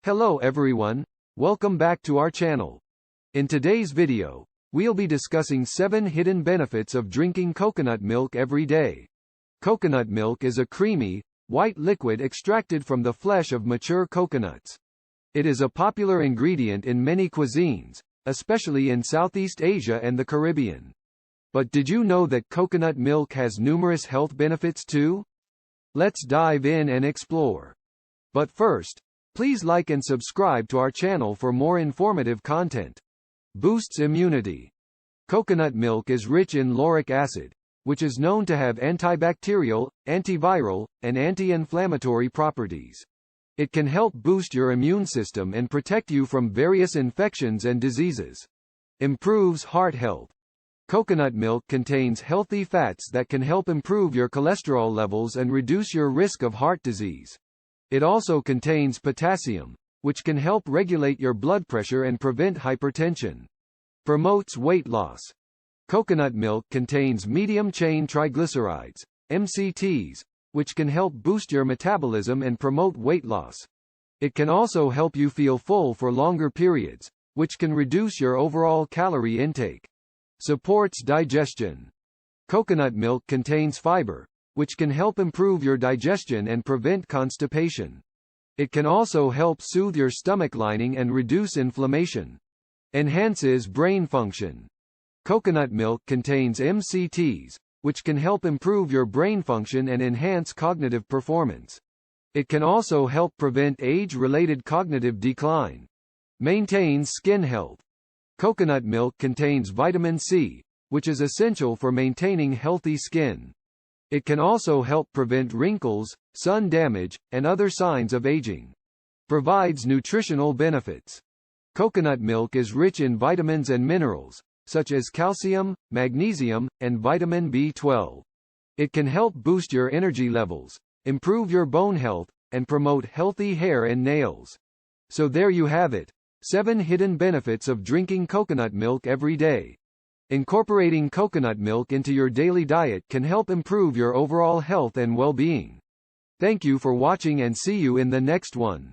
Hello everyone, welcome back to our channel. In today's video, we'll be discussing 7 hidden benefits of drinking coconut milk every day. Coconut milk is a creamy, white liquid extracted from the flesh of mature coconuts. It is a popular ingredient in many cuisines, especially in Southeast Asia and the Caribbean. But did you know that coconut milk has numerous health benefits too? Let's dive in and explore. But first, please like and subscribe to our channel for more informative content. Boosts immunity. Coconut milk is rich in lauric acid, which is known to have antibacterial, antiviral, and anti-inflammatory properties. It can help boost your immune system and protect you from various infections and diseases. Improves heart health. Coconut milk contains healthy fats that can help improve your cholesterol levels and reduce your risk of heart disease. It also contains potassium, which can help regulate your blood pressure and prevent hypertension. Promotes weight loss. Coconut milk contains medium-chain triglycerides, MCTs, which can help boost your metabolism and promote weight loss. It can also help you feel full for longer periods, which can reduce your overall calorie intake. Supports digestion. Coconut milk contains fiber, which can help improve your digestion and prevent constipation. It can also help soothe your stomach lining and reduce inflammation. Enhances brain function. Coconut milk contains MCTs, which can help improve your brain function and enhance cognitive performance. It can also help prevent age-related cognitive decline. Maintains skin health. Coconut milk contains vitamin C, which is essential for maintaining healthy skin. It can also help prevent wrinkles, sun damage, and other signs of aging. Provides nutritional benefits. Coconut milk is rich in vitamins and minerals, such as calcium, magnesium, and vitamin B12. It can help boost your energy levels, improve your bone health, and promote healthy hair and nails. So there you have it. 7 hidden benefits of drinking coconut milk every day. Incorporating coconut milk into your daily diet can help improve your overall health and well-being. Thank you for watching and see you in the next one.